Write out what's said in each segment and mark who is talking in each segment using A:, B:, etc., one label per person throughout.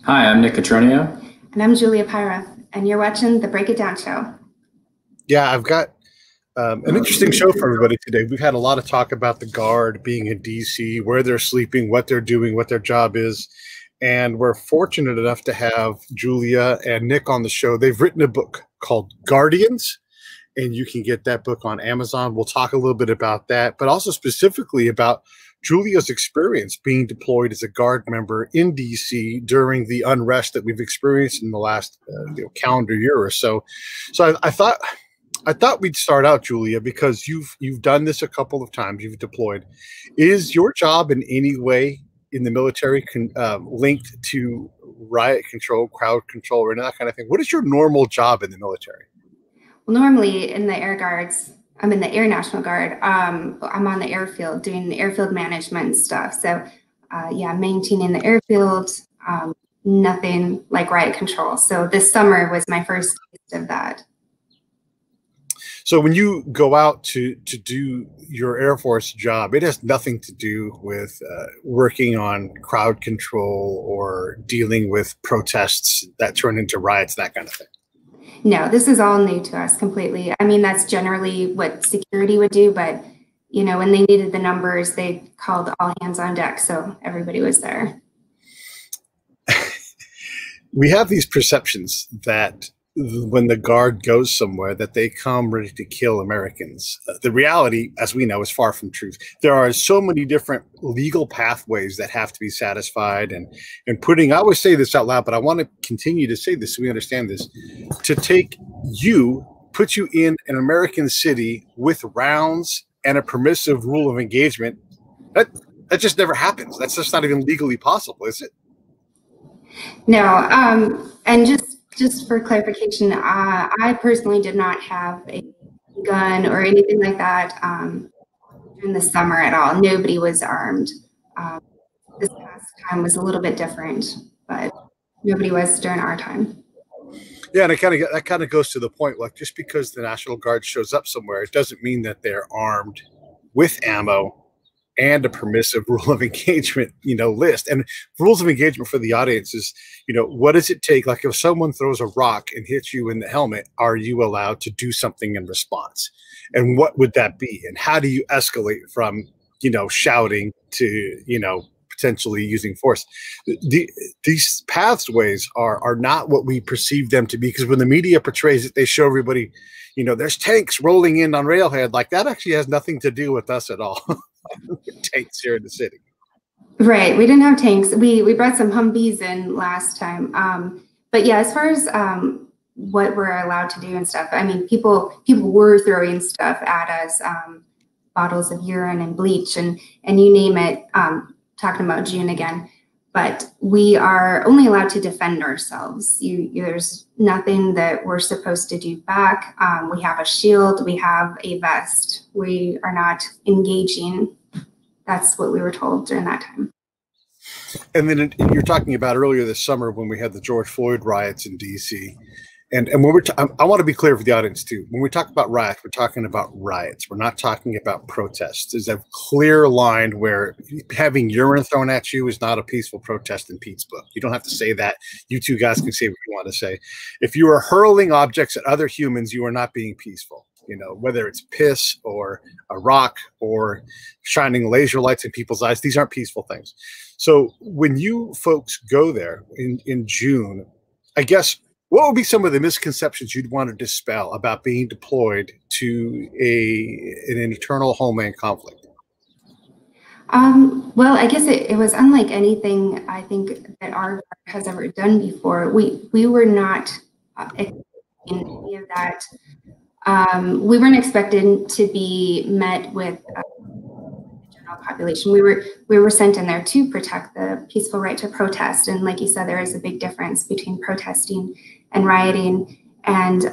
A: Hi, I'm Nick Cotroneo.
B: And I'm Julia Pyrah, and you're watching the Break It Down Show.
C: Yeah, I've got an interesting show for everybody today. We've had a lot of talk about the Guard being in DC, where they're sleeping, what they're doing, what their job is. And we're fortunate enough to have Julia and Nick on the show. They've written a book called Guardians, and you can get that book on Amazon. We'll talk a little bit about that, but also specifically about Julia's experience being deployed as a Guard member in DC during the unrest that we've experienced in the last calendar year or so. So I thought we'd start out, Julia, because you've done this a couple of times. You've deployed. Is your job in any way in the military linked to riot control, crowd control, or any of that kind of thing? What is your normal job in the military?
B: Well, normally in the Air Guards, I'm in the Air National Guard. I'm on the airfield doing the airfield management stuff. So, yeah, maintaining the airfield, nothing like riot control. So this summer was my first taste of that.
C: So when you go out to do your Air Force job, it has nothing to do with working on crowd control or dealing with protests that turn into riots, that kind of thing.
B: No, this is all new to us completely. I mean, that's generally what security would do, but you know, when they needed the numbers, they called all hands on deck, so everybody was there.
C: We have these perceptions that when the Guard goes somewhere, that they come ready to kill Americans. The reality, as we know, is far from truth. There are so many different legal pathways that have to be satisfied, and putting, I always say this out loud, but I want to continue to say this so we understand this, to take you, put you in an American city with rounds and a permissive rule of engagement, that just never happens. That's just not even legally possible, is it?
B: No, and just for clarification, I personally did not have a gun or anything like that during the summer at all. Nobody was armed. This past time was a little bit different, but nobody was during our time.
C: Yeah, and that kind of goes to the point. Like, just because the National Guard shows up somewhere, it doesn't mean that they're armed with ammo and a permissive rule of engagement, list. And rules of engagement for the audience is, what does it take? Like, if someone throws a rock and hits you in the helmet, are you allowed to do something in response? And what would that be? And how do you escalate from, shouting to, potentially using force? These pathways are not what we perceive them to be, because when the media portrays it, they show everybody, there's tanks rolling in on railhead. Like, that actually has nothing to do with us at all. Tanks here in the city.
B: Right. We didn't have tanks. We brought some Humvees in last time. But yeah, as far as what we're allowed to do and stuff, I mean, people were throwing stuff at us, bottles of urine and bleach and you name it, talking about June again. But we are only allowed to defend ourselves. There's nothing that we're supposed to do back. We have a shield, we have a vest. We are not engaging. That's what we were told during that time.
C: And then you're talking about earlier this summer when we had the George Floyd riots in DC. And when I want to be clear for the audience too. When we talk about riots, we're talking about riots. We're not talking about protests. There's a clear line where having urine thrown at you is not a peaceful protest in Pete's book. You don't have to say that. You two guys can say what you want to say. If you are hurling objects at other humans, you are not being peaceful. Whether it's piss or a rock or shining laser lights in people's eyes, these aren't peaceful things. So when you folks go there in June, I guess, what would be some of the misconceptions you'd want to dispel about being deployed to an internal homeland conflict?
B: Well, I guess it was unlike anything I think that our Guard has ever done before. We were not expecting any of that. We weren't expected to be met with the general population. We were sent in there to protect the peaceful right to protest. And like you said, there is a big difference between protesting and rioting. And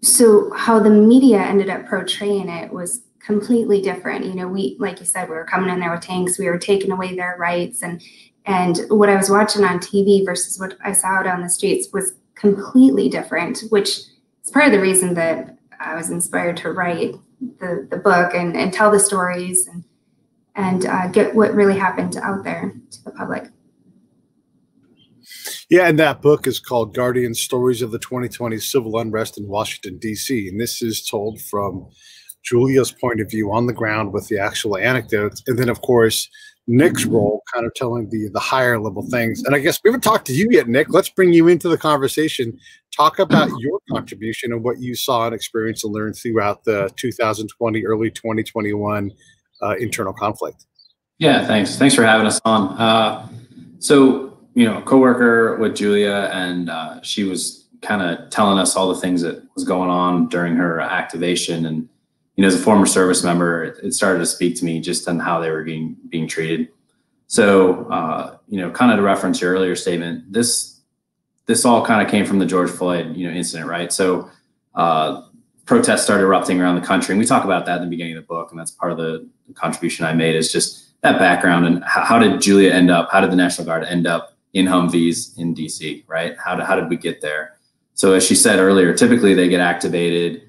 B: so how the media ended up portraying it was completely different. We, like you said, we were coming in there with tanks, we were taking away their rights. And what I was watching on TV versus what I saw out on the streets was completely different, which is part of the reason that I was inspired to write the book and tell the stories and get what really happened out there to the public.
C: Yeah, and that book is called Guardian Stories of the 2020 Civil Unrest in Washington, D.C. And this is told from Julia's point of view on the ground with the actual anecdotes. And then, of course, Nick's role kind of telling the higher level things. And I guess we haven't talked to you yet, Nick. Let's bring you into the conversation. Talk about your contribution and what you saw and experienced and learned throughout the 2020, early 2021 internal conflict.
A: Yeah, thanks. Thanks for having us on. So, a coworker with Julia, and she was kind of telling us all the things that was going on during her activation. And, as a former service member, it started to speak to me just on how they were being treated. So, kind of to reference your earlier statement, this all kind of came from the George Floyd, incident, right? So, protests started erupting around the country, and we talk about that in the beginning of the book, and that's part of the contribution I made, is just that background. And how did Julia end up, how did the National Guard end up in Humvees in DC, right? How did we get there? So as she said earlier, typically they get activated,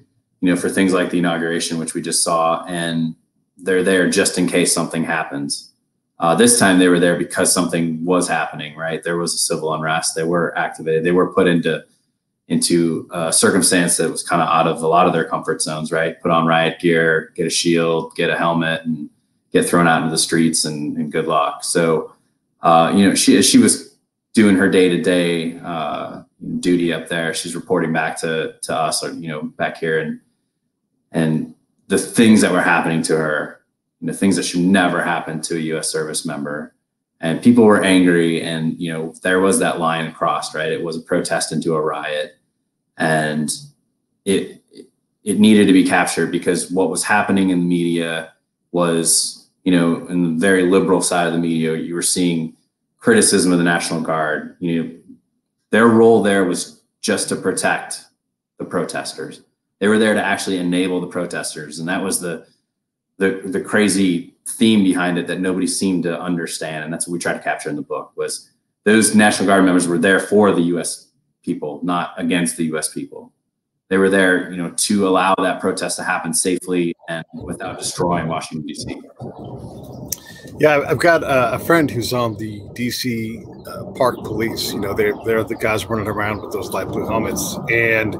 A: for things like the inauguration, which we just saw, and they're there just in case something happens. This time they were there because something was happening, right? There was a civil unrest. They were activated. They were put into a circumstance that was kind of out of a lot of their comfort zones, right? Put on riot gear, get a shield, get a helmet, and get thrown out into the streets and good luck. So, she was doing her day-to-day duty up there. She's reporting back to us, back here, and the things that were happening to her, the things that should never happen to a U.S. service member. And people were angry, and there was that line crossed, right? It was a protest into a riot, and it needed to be captured, because what was happening in the media was, in the very liberal side of the media, you were seeing criticism of the National Guard. Their role there was just to protect the protesters. They were there to actually enable the protesters, and that was the crazy theme behind it that nobody seemed to understand. And that's what we tried to capture in the book, was those National Guard members were there for the U.S. people, not against the U.S. people. They were there, to allow that protest to happen safely and without destroying Washington, D.C.
C: Yeah, I've got a friend who's on the D.C. Park Police. They're the guys running around with those light blue helmets, and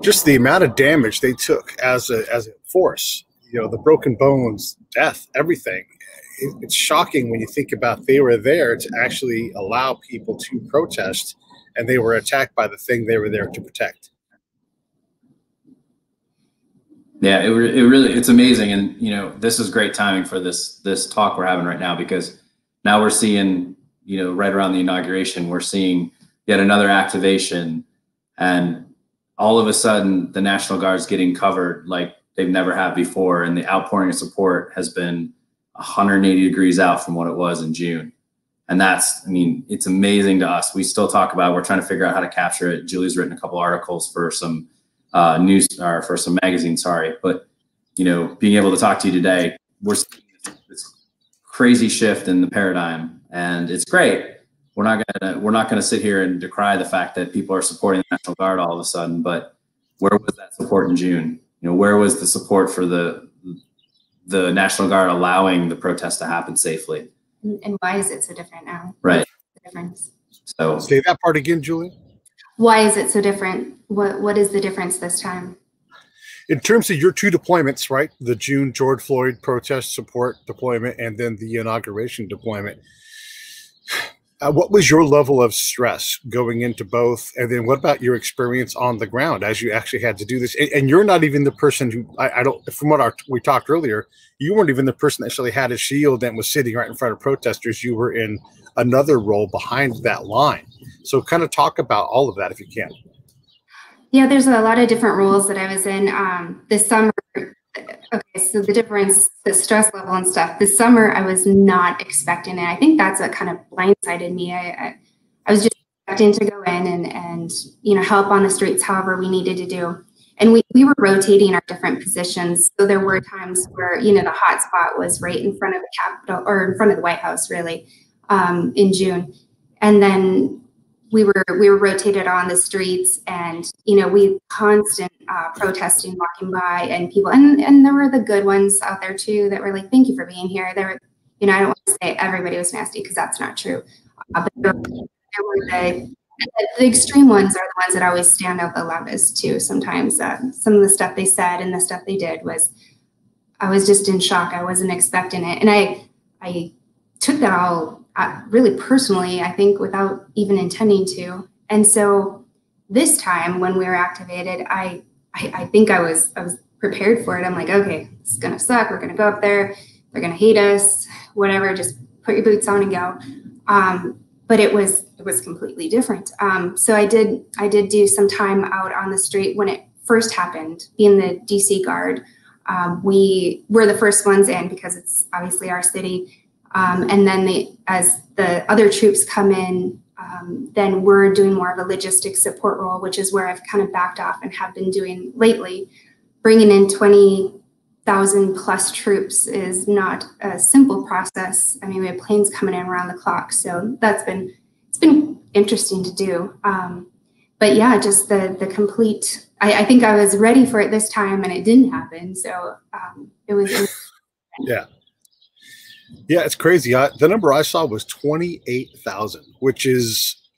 C: just the amount of damage they took as a force. The broken bones, death, everything. It's shocking when you think about they were there to actually allow people to protest, and they were attacked by the thing they were there to protect.
A: Yeah, it's amazing. And, this is great timing for this talk we're having right now, because now we're seeing, right around the inauguration, we're seeing yet another activation, and all of a sudden the National Guard's getting covered like they've never have before. And the outpouring of support has been 180 degrees out from what it was in June. And it's amazing to us. We still talk about it. We're trying to figure out how to capture it. Julie's written a couple articles for some news, or for some magazines, sorry. But, being able to talk to you today, we're seeing this crazy shift in the paradigm, and it's great. We're not gonna sit here and decry the fact that people are supporting the National Guard all of a sudden, but where was that support in June? Where was the support for the National Guard allowing the protest to happen safely?
B: And why is it so different now?
A: Right.
B: What's the difference?
C: So say that part again, Julie.
B: Why is it so different? What is the difference this time?
C: In terms of your two deployments, right? The June George Floyd protest support deployment, and then the inauguration deployment. What was your level of stress going into both? And then what about your experience on the ground as you actually had to do this? And you're not even the person who, from what we talked earlier, you weren't even the person that actually had a shield and was sitting right in front of protesters. You were in another role behind that line. So kind of talk about all of that if you can.
B: Yeah, there's a lot of different roles that I was in this summer. Okay, so the difference, the stress level and stuff, this summer I was not expecting it. I think that's what kind of blindsided me. I was just expecting to go in and help on the streets however we needed to do. And we were rotating our different positions. So there were times where, the hot spot was right in front of the Capitol, or in front of the White House, really, in June. And then we were rotated on the streets, and we constant protesting, walking by, and people, and there were the good ones out there too that were like, "Thank you for being here." There were, I don't want to say everybody was nasty, because that's not true, but there were the The extreme ones are the ones that always stand out the loudest too. Sometimes some of the stuff they said and the stuff they did I was just in shock. I wasn't expecting it. And I took that all really personally, I think, without even intending to. And so this time when we were activated, I think I was prepared for it. I'm like, okay, it's going to suck. We're going to go up there. They're going to hate us, whatever. Just put your boots on and go. But it was completely different. So I did do some time out on the street when it first happened, being the DC Guard. We were the first ones in because it's obviously our city. And then as the other troops come in, then we're doing more of a logistics support role, which is where I've kind of backed off and have been doing lately. Bringing in 20,000 plus troops is not a simple process. I mean, we have planes coming in around the clock. So it's been interesting to do. But yeah, just the complete, I think I was ready for it this time and it didn't happen. So it was.
C: Yeah. Yeah, it's crazy. The number I saw was 28,000,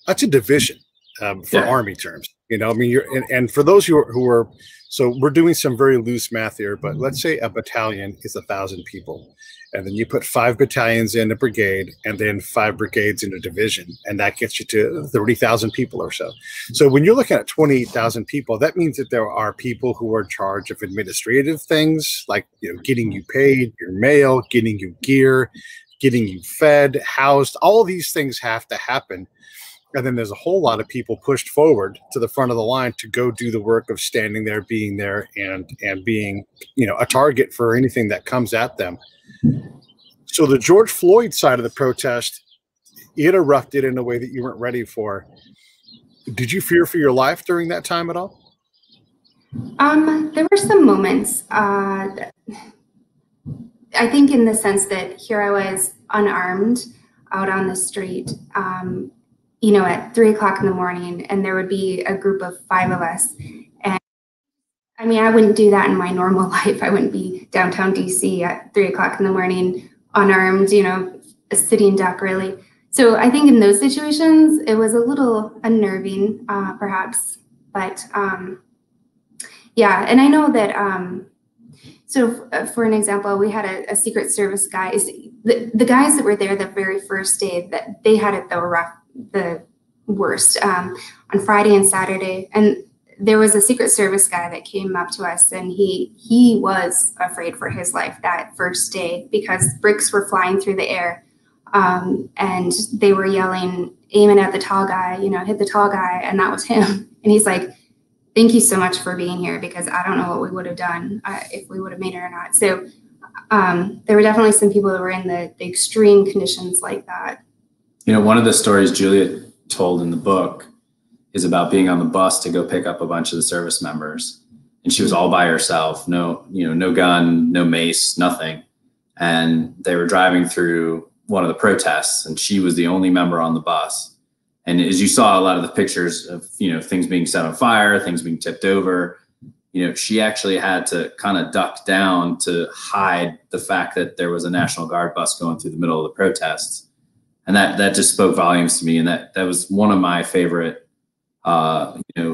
C: that's a division for Army terms. You know, I mean, and for those who are, so we're doing some very loose math here, but let's say a battalion is 1,000 people. And then you put 5 battalions in a brigade and then 5 brigades in a division. And that gets you to 30,000 people or so. So when you're looking at 28,000 people, that means that there are people who are in charge of administrative things like, you know, getting you paid, your mail, getting you gear, getting you fed, housed. All of these things have to happen. And then there's a whole lot of people pushed forward to the front of the line to go do the work of standing there, being there, and being, you know, a target for anything that comes at them. So the George Floyd side of the protest, it erupted in a way that you weren't ready for. Did you fear for your life during that time at all?
B: There were some moments. I think in the sense that here I was unarmed out on the street, you know, at 3 o'clock in the morning, and there would be a group of 5 of us. And I mean, I wouldn't do that in my normal life. I wouldn't be downtown DC at 3 o'clock in the morning, unarmed, you know, a sitting duck really. So I think in those situations, it was a little unnerving, perhaps, but yeah. And I know that, so for an example, we had a Secret Service guy, the guys that were there the very first day, that they had it the worst on Friday and Saturday. And there was a Secret Service guy that came up to us, and he was afraid for his life that first day because bricks were flying through the air, and they were yelling, aiming at the tall guy, you know, hit the tall guy, and that was him. And he's like, thank you so much for being here, because I don't know what we would have done if we would have made it or not. So there were definitely some people that were in the extreme conditions like that.
A: You know, one of the stories Julia told in the book is about being on the bus to go pick up a bunch of the service members. And she was all by herself, no gun, no mace, nothing. And they were driving through one of the protests, and she was the only member on the bus. And as you saw a lot of the pictures of, you know, things being set on fire, things being tipped over, you know, she actually had to kind of duck down to hide the fact that there was a National Guard bus going through the middle of the protests. And that just spoke volumes to me. And that was one of my favorite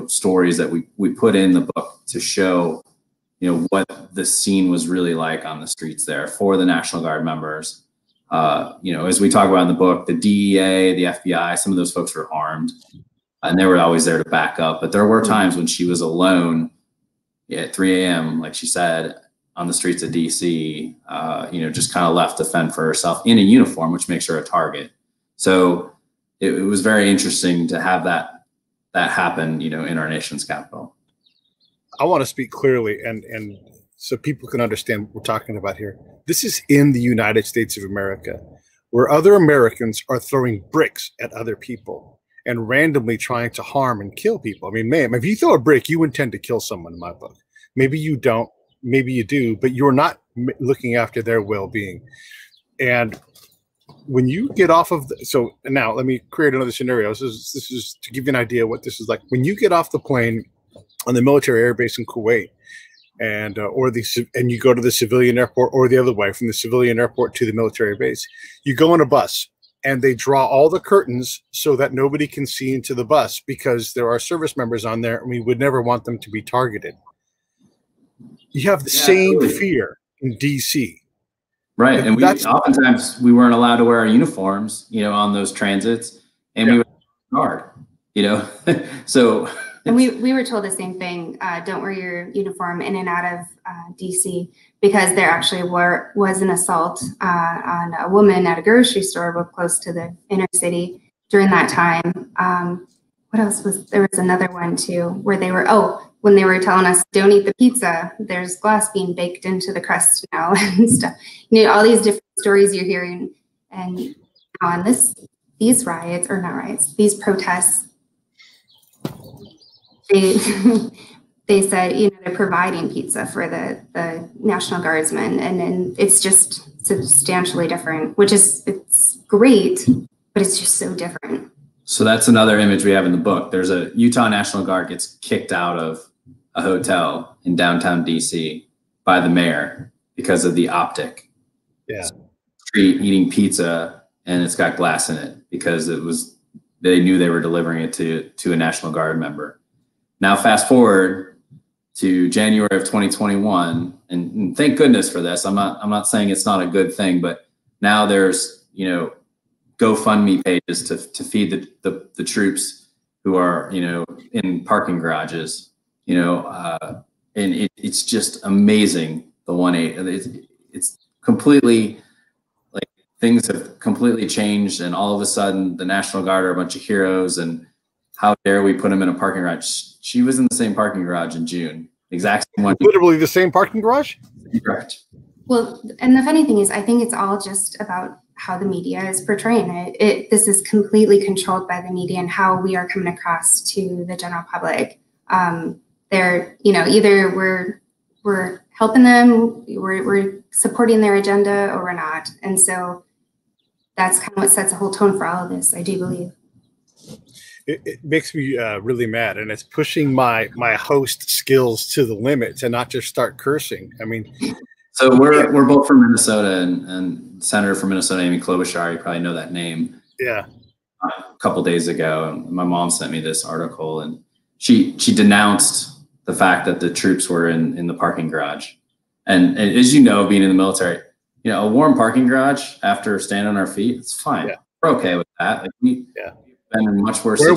A: stories that we put in the book to show, you know, what the scene was really like on the streets there for the National Guard members. You know, as we talk about in the book, the DEA, the FBI, some of those folks were armed and they were always there to back up. But there were times when she was alone at 3 a.m., like she said, on the streets of DC, just kind of left to fend for herself in a uniform, which makes her a target. So it was very interesting to have that happen, you know, in our nation's capital.
C: I want to speak clearly and so people can understand what we're talking about here. This is in the United States of America, where other Americans are throwing bricks at other people and randomly trying to harm and kill people. I mean, ma'am, if you throw a brick, you intend to kill someone in my book. Maybe you don't, maybe you do, but you're not looking after their well-being. And when you get off of so now let me create another scenario. This is to give you an idea what this is like. When you get off the plane on the military air base in Kuwait, and you go to the civilian airport, or the other way from the civilian airport to the military base, you go on a bus and they draw all the curtains so that nobody can see into the bus because there are service members on there and we would never want them to be targeted. You have the same fear in DC.
A: Right. And we oftentimes we weren't allowed to wear our uniforms, you know, on those transits, and we would guard, you know. So
B: and we were told the same thing, don't wear your uniform in and out of DC, because there actually was an assault on a woman at a grocery store close to the inner city during that time. What else was there? Was another one too where they were, when they were telling us don't eat the pizza, there's glass being baked into the crust now and stuff. You know, all these different stories you're hearing. And on these riots, or not riots, these protests, they said, you know, they're providing pizza for the National Guardsmen, and then it's just substantially different, it's great, but it's just so different.
A: So that's another image we have in the book. There's a Utah National Guard gets kicked out of a hotel in downtown DC by the mayor because of the optic.
C: Yeah.
A: Street eating pizza, and it's got glass in it because they knew they were delivering it to a National Guard member. Now, fast forward to January of 2021, and thank goodness for this. I'm not saying it's not a good thing, but now there's, you know, GoFundMe pages to feed the troops who are, you know, in parking garages, you know, and it's just amazing. The 180, it's completely, like, things have completely changed, and all of a sudden the National Guard are a bunch of heroes, and how dare we put them in a parking garage? She was in the same parking garage in June, exact same one.
C: Literally the same parking garage?
A: Correct.
B: Well, and the funny thing is, I think it's all just about how the media is portraying it. This is completely controlled by the media and how we are coming across to the general public. They're, you know, either we're helping them, we're supporting their agenda, or we're not. And so that's kind of what sets a whole tone for all of this, I do believe.
C: It makes me really mad, and it's pushing my host skills to the limit to not just start cursing. I mean,
A: so we're both from Minnesota, and Senator from Minnesota, Amy Klobuchar, you probably know that name.
C: Yeah.
A: A couple days ago, my mom sent me this article, and she denounced the fact that the troops were in the parking garage. And as you know, being in the military, you know, a warm parking garage after standing on our feet, it's fine. Yeah. We're okay with that. Like been in much worse.
C: Where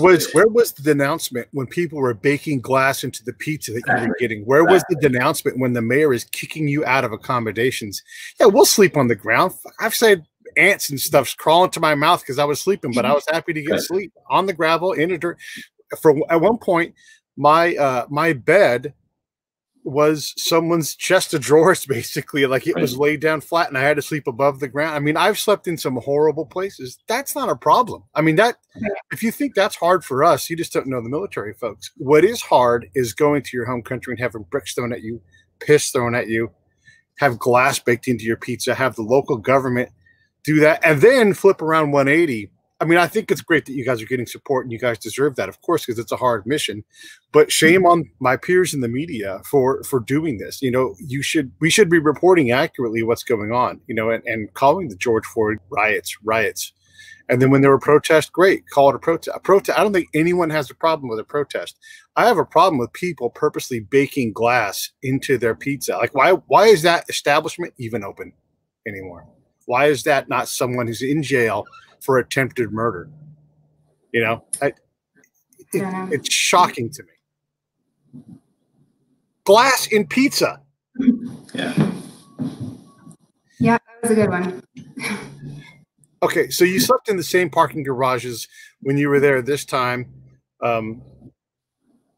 C: was the denouncement when people were baking glass into the pizza that you were getting? Where was the denouncement when the mayor is kicking you out of accommodations? Yeah, we'll sleep on the ground. I've said ants and stuff's crawling to my mouth because I was sleeping, but I was happy to get sleep on the gravel in a dirt. At one point, my bed was someone's chest of drawers, basically. Like, it was laid down flat and I had to sleep above the ground. I mean, I've slept in some horrible places. That's not a problem. I mean, if you think that's hard for us, you just don't know the military folks. What is hard is going to your home country and having bricks thrown at you, piss thrown at you, have glass baked into your pizza, have the local government do that, and then flip around 180. I mean, I think it's great that you guys are getting support, and you guys deserve that, of course, because it's a hard mission. But shame on my peers in the media for doing this. You know, we should be reporting accurately what's going on, you know, and calling the George Floyd riots. And then when there were protests, great, call it a protest. I don't think anyone has a problem with a protest. I have a problem with people purposely baking glass into their pizza. Like, why is that establishment even open anymore? Why is that not someone who's in jail for attempted murder? You know, it's shocking to me. Glass in pizza.
A: Yeah.
B: Yeah, that was a good one.
C: Okay, so you slept in the same parking garages when you were there this time.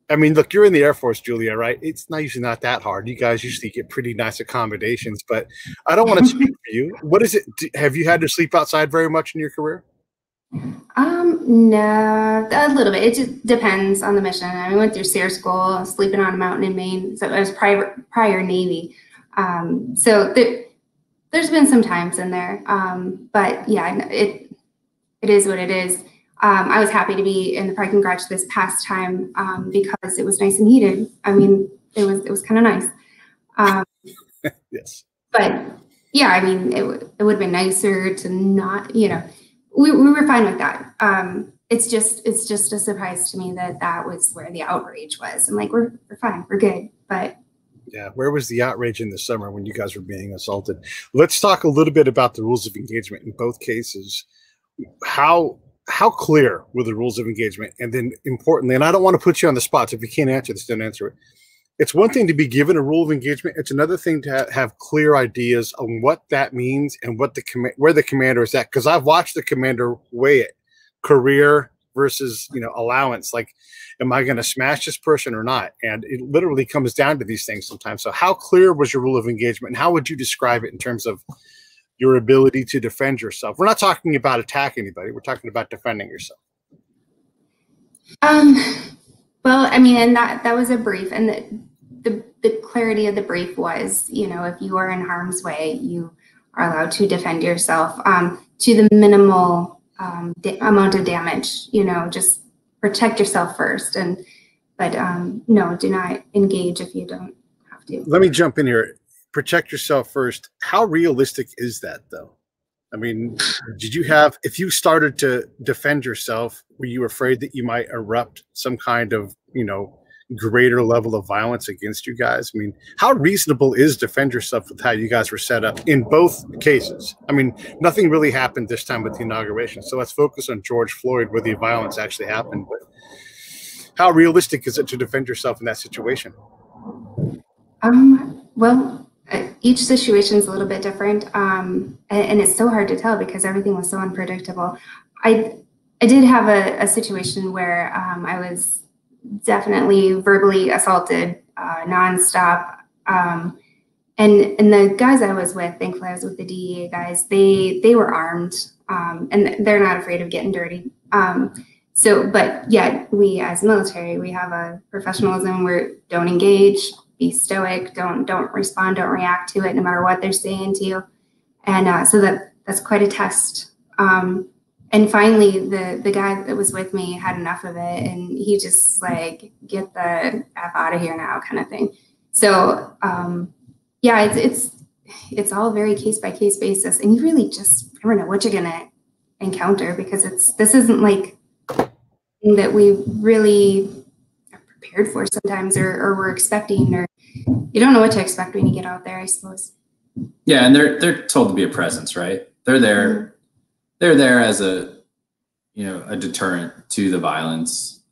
C: I mean, look, you're in the Air Force, Julia, right? It's usually not that hard. You guys usually get pretty nice accommodations, but I don't want to speak for you. What is it? Have you had to sleep outside very much in your career?
B: No, a little bit. It just depends on the mission. I went through SEER school, sleeping on a mountain in Maine. So I was prior Navy. So there's been some times in there. But yeah, it is what it is. I was happy to be in the parking garage this past time because it was nice and heated. I mean, it was kind of nice.
C: Yes.
B: But yeah, I mean, it would have been nicer to not, you know, we were fine with that. It's just a surprise to me that that was where the outrage was. I'm like, we're fine, we're good, but.
C: Yeah, where was the outrage in the summer when you guys were being assaulted? Let's talk a little bit about the rules of engagement in both cases. How clear were the rules of engagement? And then importantly, and I don't want to put you on the spot, so if you can't answer this, don't answer it. It's one thing to be given a rule of engagement. It's another thing to have clear ideas on what that means and what where the commander is at. Because I've watched the commander weigh it, career versus, you know, allowance. Like, am I going to smash this person or not? And it literally comes down to these things sometimes. So how clear was your rule of engagement, and how would you describe it in terms of your ability to defend yourself? We're not talking about attacking anybody. We're talking about defending yourself.
B: Well, I mean, and that was a brief, and the clarity of the brief was, you know, if you are in harm's way, you are allowed to defend yourself to the minimal amount of damage, you know, just protect yourself first. But no, do not engage if you don't have to.
C: Let me jump in here. Protect yourself first. How realistic is that, though? I mean, did you have, if you started to defend yourself, were you afraid that you might erupt some kind of, you know, greater level of violence against you guys? I mean, how reasonable is defend yourself with how you guys were set up in both cases? I mean, nothing really happened this time with the inauguration. So let's focus on George Floyd, where the violence actually happened. But how realistic is it to defend yourself in that situation?
B: Well, each situation is a little bit different. And it's so hard to tell because everything was so unpredictable. I did have a situation where I was definitely verbally assaulted nonstop. And the guys I was with, thankfully I was with the DEA guys, they were armed and they're not afraid of getting dirty. But yet we as military, we have a professionalism where don't engage, be stoic, don't respond, don't react to it no matter what they're saying to you. And so that's quite a test. And finally, the guy that was with me had enough of it, and he just like, get the F out of here now kind of thing. So yeah, it's all very case by case basis, and you really just never know what you're gonna encounter because this isn't like that we really are prepared for sometimes or we're expecting, or you don't know what to expect when you get out there, I suppose.
A: Yeah, and they're told to be a presence, right? They're there. Mm-hmm. They're there as a deterrent to the violence.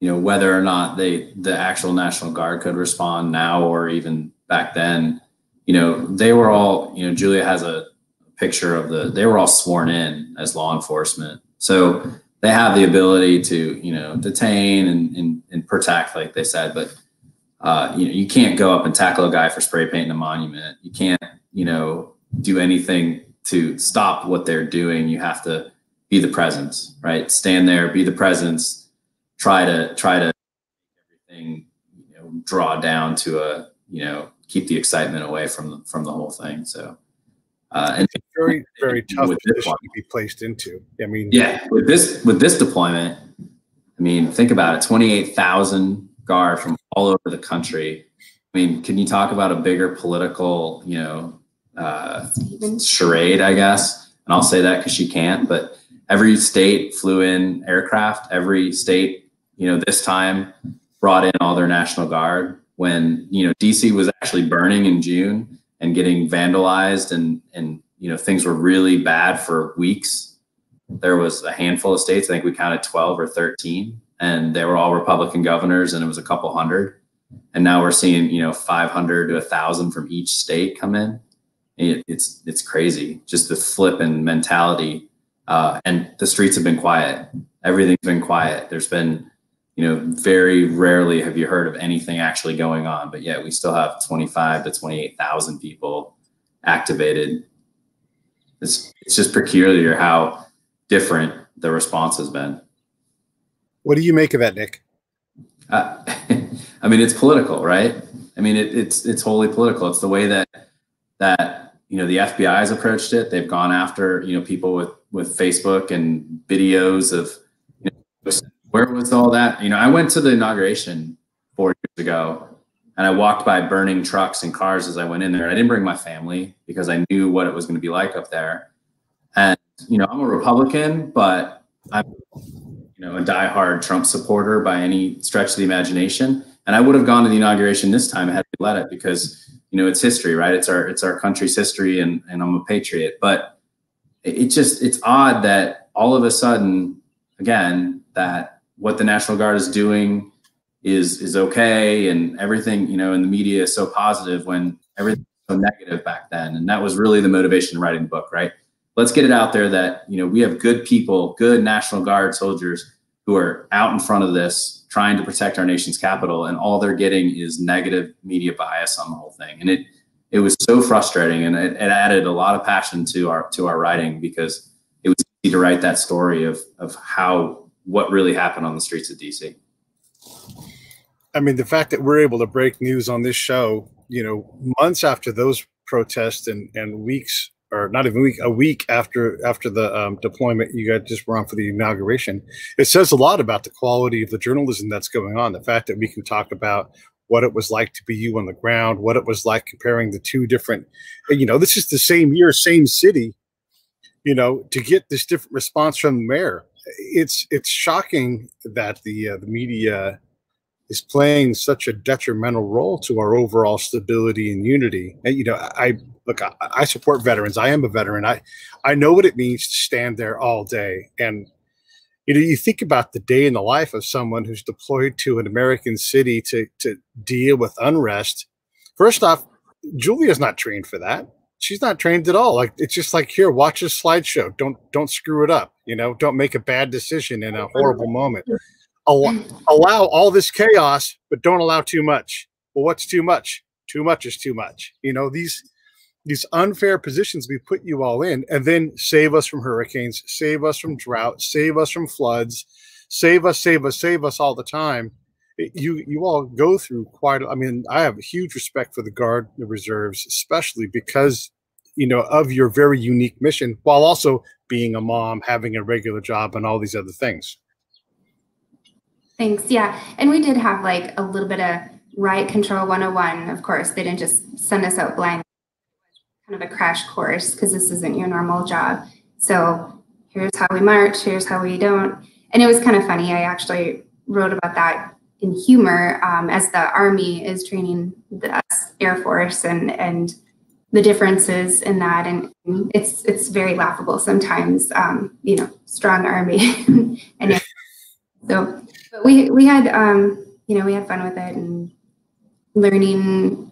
A: Whether or not the actual National Guard could respond now or even back then, they were all, Julia has a picture of they were all sworn in as law enforcement. So they have the ability to, detain and protect, like they said, but you can't go up and tackle a guy for spray painting a monument. You can't, do anything to stop what they're doing. You have to be the presence, right? Stand there, be the presence, try to everything, draw down to keep the excitement away from the whole thing. So, and
C: it's very, very tough position to be placed into. I mean,
A: yeah, with this deployment, I mean, think about it, 28,000 guard from all over the country. I mean, can you talk about a bigger political, charade, I guess? And I'll say that because she can't, but every state flew in aircraft. Every state, this time brought in all their National Guard when, DC was actually burning in June and getting vandalized and things were really bad for weeks. There was a handful of states, I think we counted 12 or 13, and they were all Republican governors, and it was a couple hundred. And now we're seeing, 500 to 1,000 from each state come in. It's crazy, just the flip in mentality. And the streets have been quiet. Everything's been quiet. There's been, very rarely have you heard of anything actually going on, but yet we still have 25 to 28,000 people activated. It's just peculiar how different the response has been.
C: What do you make of that, Nick?
A: I mean, it's political, right? I mean, it's wholly political. It's the way that the FBI has approached it. They've gone after people with Facebook and videos of where was all that. I went to the inauguration 4 years ago, and I walked by burning trucks and cars as I went in there. I didn't bring my family because I knew what it was going to be like up there. And you know, I'm a Republican, but I'm, you know, a diehard Trump supporter by any stretch of the imagination. And I would have gone to the inauguration this time had we let it, because, you know, it's history, right? It's our country's history, and I'm a patriot. But it's odd that all of a sudden, again, that what the National Guard is doing is okay, and everything, you know, in the media is so positive when everything was so negative back then. And that was really the motivation in writing the book, right? Let's get it out there that, you know, we have good people, good National Guard soldiers who are out in front of this trying to protect our nation's capital, and all they're getting is negative media bias on the whole thing. And it was so frustrating, and it added a lot of passion to our writing, because it was easy to write that story of what really happened on the streets of DC.
C: I mean, the fact that we're able to break news on this show, you know, months after those protests and weeks, or not even a week after the deployment you guys just were on for the inauguration, it says a lot about the quality of the journalism that's going on. The fact that we can talk about what it was like to be you on the ground, what it was like comparing the two different, you know, this is the same year, same city, you know, to get this different response from the mayor. It's shocking that the media is playing such a detrimental role to our overall stability and unity. And, you know, I support veterans. I am a veteran. I know what it means to stand there all day. And, you know, you think about the day in the life of someone who's deployed to an American city to deal with unrest. First off, Julia's not trained for that. She's not trained at all. Like, it's just like, here, watch a slideshow. Don't screw it up. You know, don't make a bad decision in a horrible moment. Allow all this chaos, but don't allow too much. Well, what's too much? Too much is too much. You know, these unfair positions we put you all in, and then save us from hurricanes, save us from drought, save us from floods, save us all the time. You all go through quite, I mean, I have huge respect for the Guard, the Reserves, especially because, you know, of your very unique mission, while also being a mom, having a regular job, and all these other things.
B: Thanks. Yeah. And we did have like a little bit of riot control 101. Of course, they didn't just send us out blind. Kind of a crash course, because this isn't your normal job. So here's how we march, here's how we don't. And it was kind of funny. I actually wrote about that in humor, as the Army is training the Air Force, and the differences in that. And it's very laughable sometimes, you know, strong Army. And so, but we had, you know, we had fun with it and learning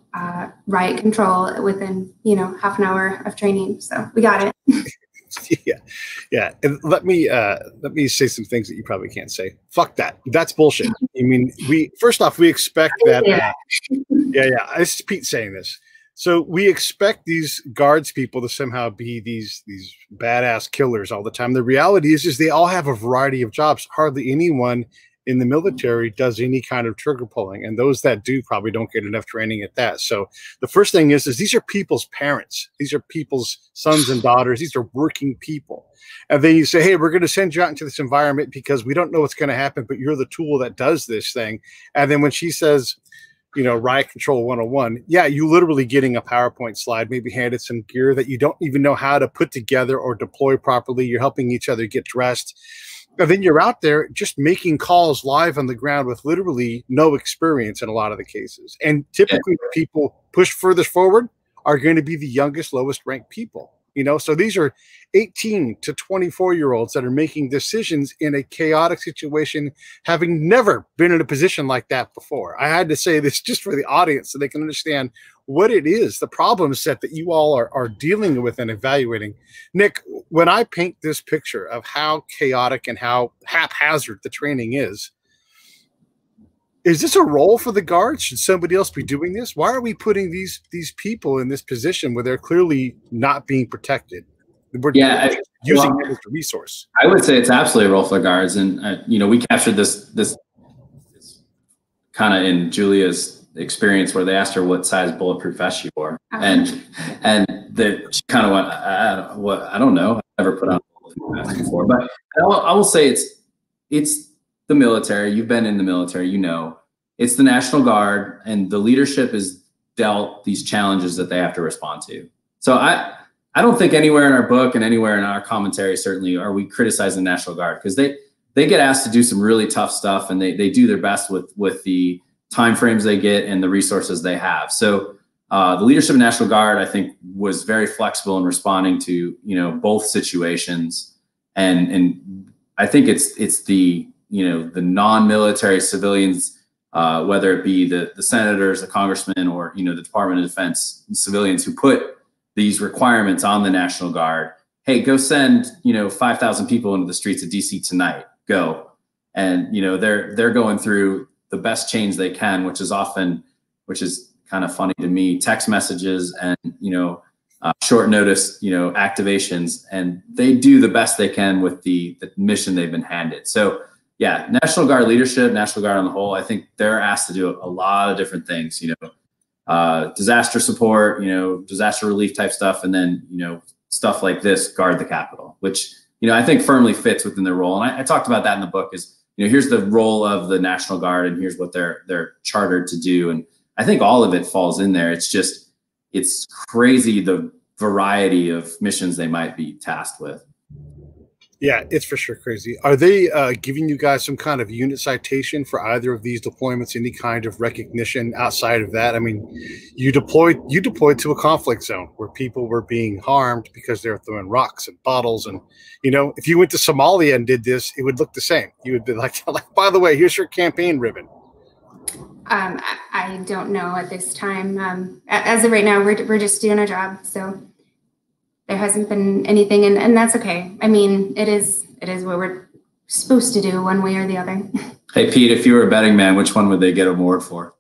B: riot control within, you know, half an hour of training. So we got it.
C: Yeah. And let me say some things that you probably can't say. Fuck that. That's bullshit. I mean, first off, we expect that. Yeah. It's Pete saying this. So we expect these Guards people to somehow be these badass killers all the time. The reality is they all have a variety of jobs. Hardly anyone in the military does any kind of trigger pulling, and those that do probably don't get enough training at that. So the first thing is these are people's parents. These are people's sons and daughters. These are working people. And then you say, hey, we're going to send you out into this environment because we don't know what's going to happen, but you're the tool that does this thing. And then when she says, you know, riot control 101, yeah, you literally getting a PowerPoint slide, maybe handed some gear that you don't even know how to put together or deploy properly. You're helping each other get dressed. And then you're out there just making calls live on the ground with literally no experience in a lot of the cases. And typically the people pushed furthest forward are going to be the youngest, lowest ranked people. You know, so these are 18 to 24-year-olds that are making decisions in a chaotic situation, having never been in a position like that before. I had to say this just for the audience so they can understand what it is, the problem set that you all are dealing with and evaluating. Nick, when I paint this picture of how chaotic and how haphazard the training is this a role for the Guards? Should somebody else be doing this? Why are we putting these people in this position where they're clearly not being protected? We're using it as a resource.
A: I would say it's absolutely a role for the Guards. And, you know, we captured this kind of in Julia's experience where they asked her what size bulletproof vest she wore. And she kind of went, I don't know. I've never put on a bulletproof vest before. But I will say it's the military. You've been in the military, you know, it's the National Guard, and the leadership is dealt these challenges that they have to respond to. So I don't think anywhere in our book and anywhere in our commentary certainly are we criticizing the National Guard, because they get asked to do some really tough stuff, and they do their best with the timeframes they get and the resources they have. So the leadership of National Guard, I think, was very flexible in responding to both situations, and I think it's the the non-military civilians, whether it be the senators, the congressmen, or the Department of Defense civilians who put these requirements on the National Guard. Hey, go send 5,000 people into the streets of DC tonight. Go, and they're going through the best change they can, which is kind of funny to me, text messages and short notice activations, and they do the best they can with the mission they've been handed. So yeah, National Guard leadership, National Guard on the whole, I think they're asked to do a lot of different things, disaster support, disaster relief type stuff, and then stuff like this, guard the Capitol, which I think firmly fits within their role. And I talked about that in the book. Is here's the role of the National Guard, and here's what they're chartered to do. And I think all of it falls in there. It's crazy the variety of missions they might be tasked with.
C: Yeah, it's for sure crazy. Are they giving you guys some kind of unit citation for either of these deployments? Any kind of recognition outside of that? I mean, you deployed to a conflict zone where people were being harmed because they were throwing rocks and bottles. And if you went to Somalia and did this, it would look the same. You would be like, by the way, here's your campaign ribbon.
B: I don't know at this time. As of right now, we're just doing our job. So there hasn't been anything, and that's okay. I mean, it is what we're supposed to do, one way or the other.
A: Hey, Pete, if you were a betting man, which one would they get an award for?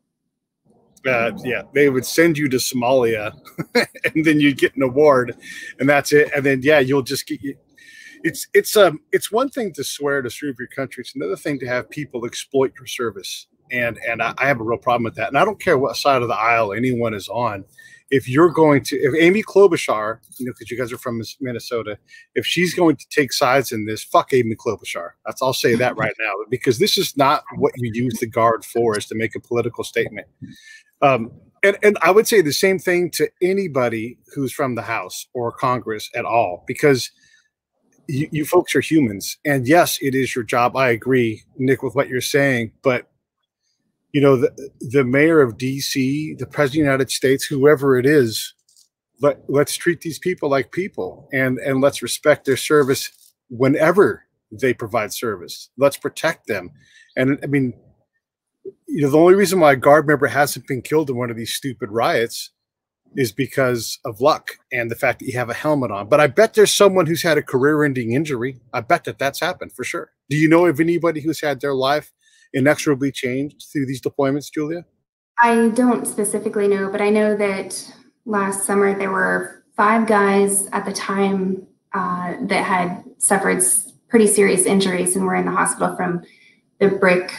C: Yeah, they would send you to Somalia, and then you'd get an award, and that's it. And then you'll just get you. It's one thing to swear to serve your country. It's another thing to have people exploit your service. And I have a real problem with that. And I don't care what side of the aisle anyone is on. If Amy Klobuchar, because you guys are from Minnesota, if she's going to take sides in this, fuck Amy Klobuchar. I'll say that right now, because this is not what you use the Guard for, is to make a political statement. And I would say the same thing to anybody who's from the House or Congress at all, because you folks are humans. And yes, it is your job. I agree, Nick, with what you're saying, but the mayor of DC, the president of the United States, whoever it is, let's treat these people like people, and let's respect their service whenever they provide service. Let's protect them. And I mean, the only reason why a Guard member hasn't been killed in one of these stupid riots is because of luck and the fact that you have a helmet on. But I bet there's someone who's had a career-ending injury. I bet that's happened for sure. Do you know of anybody who's had their life inexorably changed through these deployments, Julia?
B: I don't specifically know, but I know that last summer there were 5 guys at the time that had suffered pretty serious injuries and were in the hospital from the brick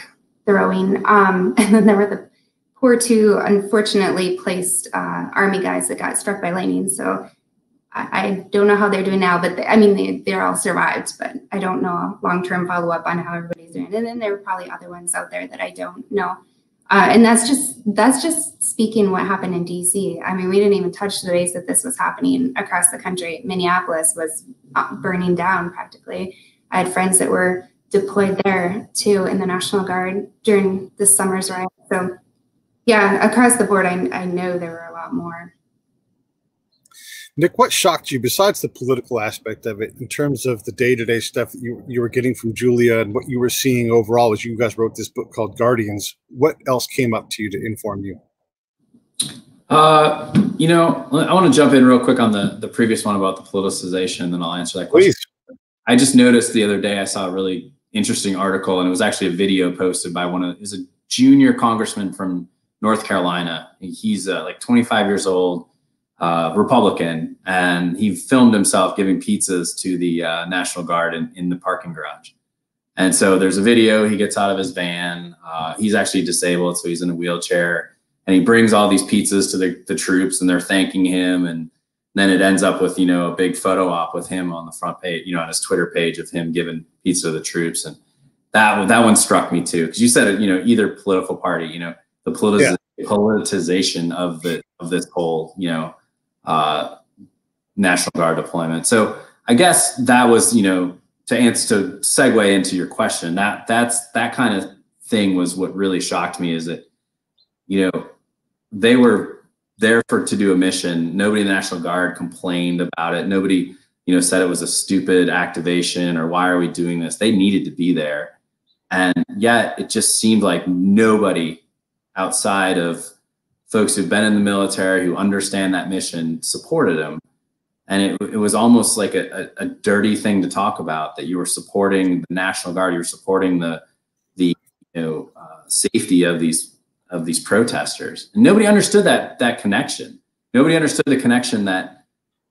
B: throwing. And then there were the poor 2 unfortunately placed Army guys that got struck by lightning. So I don't know how they're doing now, but they're all survived, but I don't know long-term follow-up on how everybody's doing. And then there are probably other ones out there that I don't know. And that's just speaking what happened in DC. I mean, we didn't even touch the base that this was happening across the country. Minneapolis was burning down practically. I had friends that were deployed there too in the National Guard during the summer's riot. So yeah, across the board, I know there were a lot more.
C: Nick, what shocked you besides the political aspect of it in terms of the day-to-day stuff that you were getting from Julia and what you were seeing overall as you guys wrote this book called Guardians? What else came up to you to inform you?
A: I want to jump in real quick on the previous one about the politicization, and then I'll answer that question.
C: Please.
A: I just noticed the other day I saw a really interesting article, and it was actually a video posted by is a junior congressman from North Carolina. He's like 25 years old. Republican, and he filmed himself giving pizzas to the National Guard in the parking garage. And so there's a video. He gets out of his van. He's actually disabled, so he's in a wheelchair, and he brings all these pizzas to the troops, and they're thanking him. And then it ends up with a big photo op with him on the front page, on his Twitter page, of him giving pizza to the troops. And that one struck me too, because you said either political party, the politicization of this whole National Guard deployment. So I guess that was, you know, to segue into your question, that kind of thing was what really shocked me, is that, you know, they were there to do a mission. Nobody in the National Guard complained about it. Nobody, you know, said it was a stupid activation or why are we doing this? They needed to be there. And yet it just seemed like nobody outside of folks who've been in the military, who understand that mission, supported them. And it was almost like a dirty thing to talk about, that you were supporting the National Guard, you were supporting the safety of these protesters. And nobody understood that connection. Nobody understood the connection that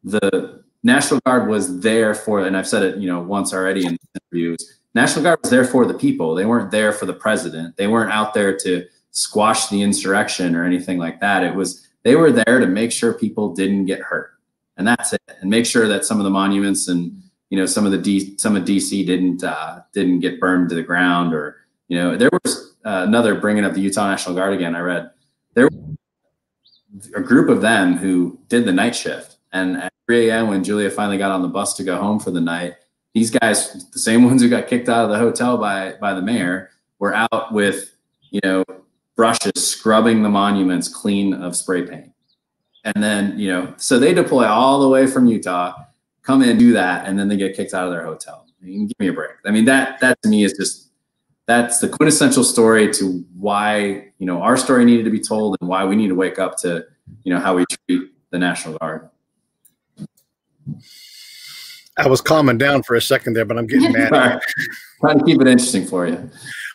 A: the National Guard was there for, and I've said it, you know, once already in interviews, National Guard was there for the people. They weren't there for the president. They weren't out there to squash the insurrection or anything like that. They were there to make sure people didn't get hurt. And that's it. And make sure that some of the monuments and, you know, some of DC didn't get burned to the ground. Or, you know, there was another, bringing up the Utah National Guard again, I read there was a group of them who did the night shift. And at 3 a.m. when Julia finally got on the bus to go home for the night, these guys, the same ones who got kicked out of the hotel by the mayor, were out with, you know, brushes scrubbing the monuments clean of spray paint. And then, you know, so they deploy all the way from Utah, come in, do that, and then they get kicked out of their hotel. I mean, give me a break. I mean, that to me is just, that's the quintessential story to why, you know, our story needed to be told and why we need to wake up to, you know, how we treat the National Guard.
C: I was calming down for a second there, but I'm getting mad.
A: Right. Trying to keep it interesting for you.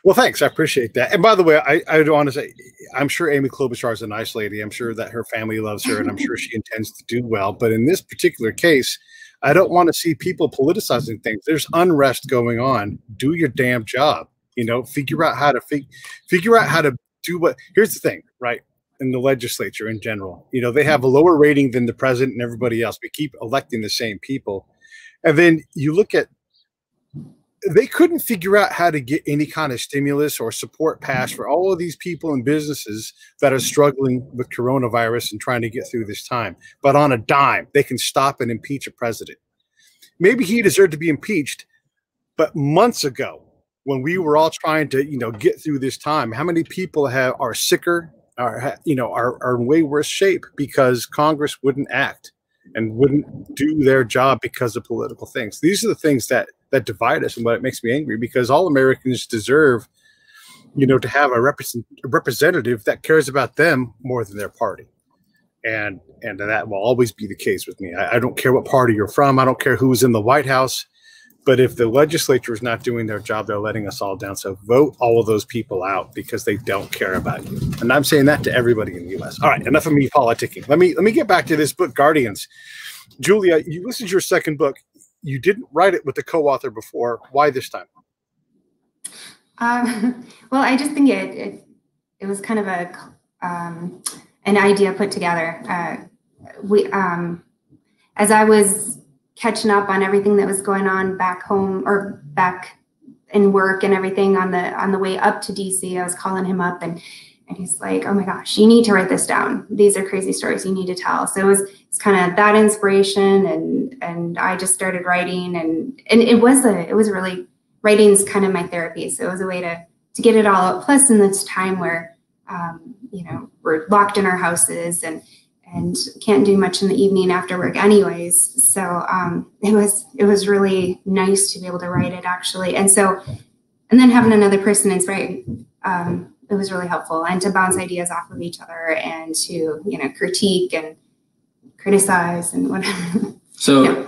C: Well, thanks. I appreciate that. And by the way, I do want to say, I'm sure Amy Klobuchar is a nice lady. I'm sure that her family loves her, and I'm sure she intends to do well. But in this particular case, I don't want to see people politicizing things. There's unrest going on. Do your damn job. You know, figure out how to do what. Here's the thing, right? In the legislature in general, you know, they have a lower rating than the president and everybody else. We keep electing the same people. And then you look at, they couldn't figure out how to get any kind of stimulus or support passed for all of these people and businesses that are struggling with coronavirus and trying to get through this time. But on a dime, they can stop and impeach a president. Maybe he deserved to be impeached, but months ago, when we were all trying to, you know, get through this time, how many people are sicker, are in way worse shape because Congress wouldn't act and wouldn't do their job because of political things. These are the things that divide us, and what it makes me angry, because all Americans deserve, you know, to have a representative that cares about them more than their party. And that will always be the case with me. I don't care what party you're from. I don't care who's in the White House. But if the legislature is not doing their job, they're letting us all down. So vote all of those people out because they don't care about you. And I'm saying that to everybody in the U.S. All right, enough of me politicking. Let me get back to this book, Guardians. Julia, this is your second book. You didn't write it with the co-author before. Why this time?
B: Well, I just think it was kind of an idea put together. As I was catching up on everything that was going on back home or back in work and everything on the way up to DC, I was calling him up and he's like, "Oh my gosh, you need to write this down. These are crazy stories you need to tell." So it's kind of that inspiration, and I just started writing, and it was really, writing's kind of my therapy. So it was a way to get it all out. Plus in this time where you know, we're locked in our houses and can't do much in the evening after work anyways. So it was really nice to be able to write it, actually. And then having another person inspire, it was really helpful, and to bounce ideas off of each other and to, you know, critique and criticize and whatever. So
A: yeah.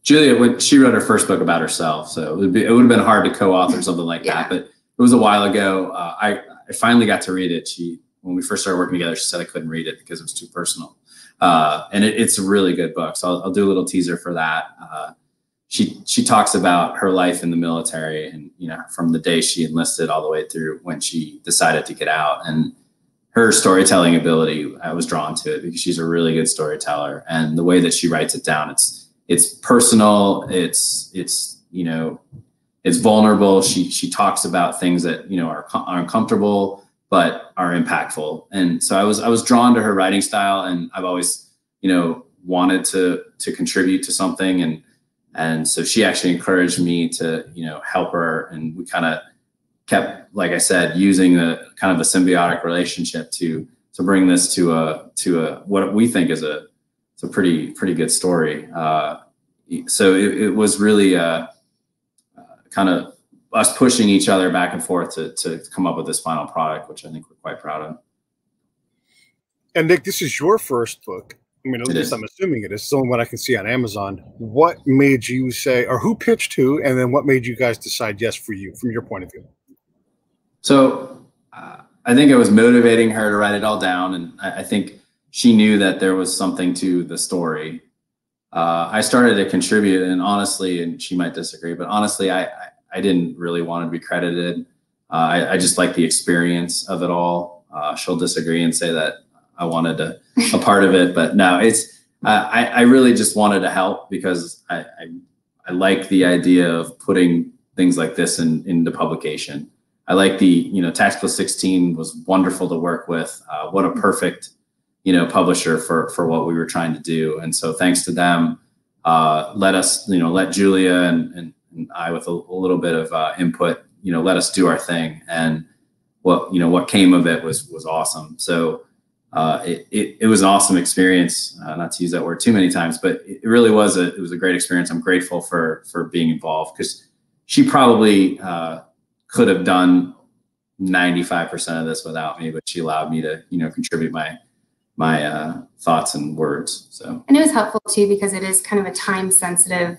A: Julia, when she wrote her first book about herself, so it would have been hard to co-author something like that, but it was a while ago. I finally got to read it. When we first started working together, she said I couldn't read it because it was too personal. And it's a really good book. So I'll do a little teaser for that. She talks about her life in the military, and, you know, from the day she enlisted all the way through when she decided to get out, and her storytelling ability, I was drawn to it because she's a really good storyteller, and the way that she writes it down, it's personal. It's you know, it's vulnerable. She talks about things that, you know, are uncomfortable, but are impactful. And so I was drawn to her writing style, and I've always, you know, wanted to contribute to something, and so she actually encouraged me to, you know, help her, and we kind of kept, like I said, using a kind of a symbiotic relationship to bring this to a what we think is it's a pretty good story. So it was really kind of us pushing each other back and forth to come up with this final product, which I think we're quite proud of.
C: And Nick, this is your first book. I mean, at least I'm assuming it is. It's the only one I can see on Amazon. What made you say, or who pitched who, and then what made you guys decide yes for you, from your point of view?
A: So I think it was motivating her to write it all down, and I think she knew that there was something to the story. I started to contribute, and honestly, and she might disagree, but honestly, I didn't really want to be credited. I just like the experience of it all. She'll disagree and say that I wanted a part of it, but no, it's I really just wanted to help because I like the idea of putting things like this into publication. I like the, you know, Tactical 16 was wonderful to work with. What a perfect, you know, publisher for what we were trying to do. And so thanks to them, let Julia and I, with a little bit of input, you know, let us do our thing. And what came of it was awesome. So it was an awesome experience, not to use that word too many times, but it really was it was a great experience. I'm grateful for being involved, because she probably could have done 95% of this without me, but she allowed me to, you know, contribute my thoughts and words. So, and
B: it was helpful too, because it is kind of a time sensitive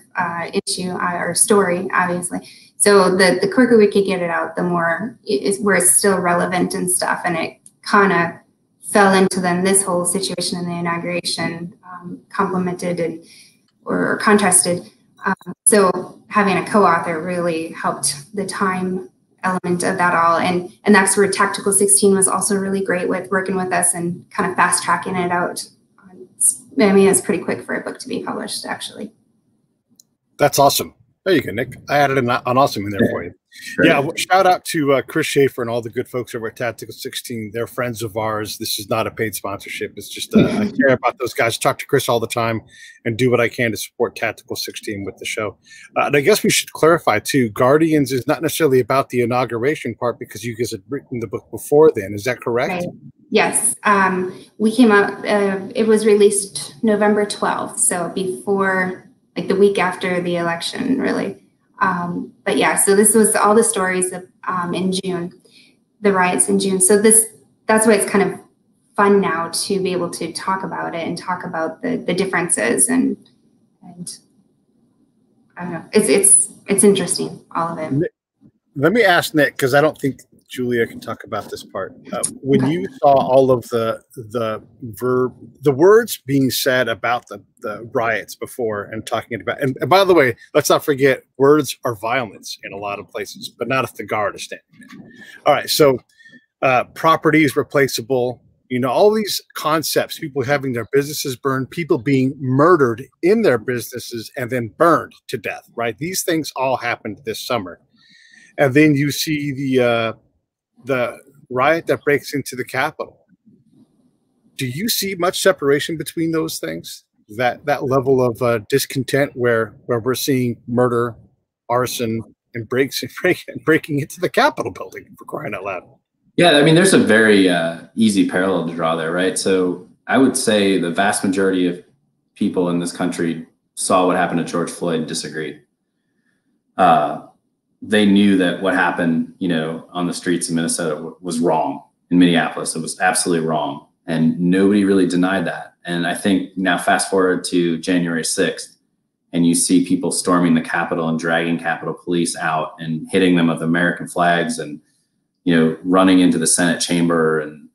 B: issue or story, obviously. So the quicker we could get it out, the more where it's still relevant and stuff. And it kind of fell into then this whole situation in the inauguration, complemented or contrasted. So having a co-author really helped the time element of that all, and that's where Tactical 16 was also really great with working with us and kind of fast tracking it out. I mean, it's pretty quick for a book to be published, actually.
C: That's awesome. There you go, Nick. I added an awesome in there for you. Great. Yeah, shout out to Chris Schaefer and all the good folks over at Tactical 16. They're friends of ours. This is not a paid sponsorship. It's just I care about those guys. Talk to Chris all the time and do what I can to support Tactical 16 with the show. And I guess we should clarify too, Guardians is not necessarily about the inauguration part, because you guys had written the book before then. Is that correct?
B: Right. Yes. We came out, it was released November 12th. So before, like the week after the election, really. But yeah, so this was all the stories of, in June, the riots in June. So that's why it's kind of fun now to be able to talk about it and talk about the differences and I don't know, it's interesting, all of it.
C: Let me ask Nick, because I don't think Julia can talk about this part. When you saw all of the words being said about the riots before and talking about, and by the way, let's not forget, words are violence in a lot of places, but not if the guard is standing there. All right, so property is replaceable. You know, all these concepts, people having their businesses burned, people being murdered in their businesses and then burned to death, right? These things all happened this summer. And then you see the riot that breaks into the Capitol. Do you see much separation between those things? That level of discontent where we're seeing murder, arson, and breaking into the Capitol building, for crying out loud.
A: Yeah, I mean, there's a very easy parallel to draw there, right? So I would say the vast majority of people in this country saw what happened to George Floyd and disagreed. They knew that what happened, you know, on the streets of Minnesota was wrong. In Minneapolis, it was absolutely wrong. And nobody really denied that. And I think now fast forward to January 6th, and you see people storming the Capitol and dragging Capitol Police out and hitting them with American flags and, you know, running into the Senate chamber. And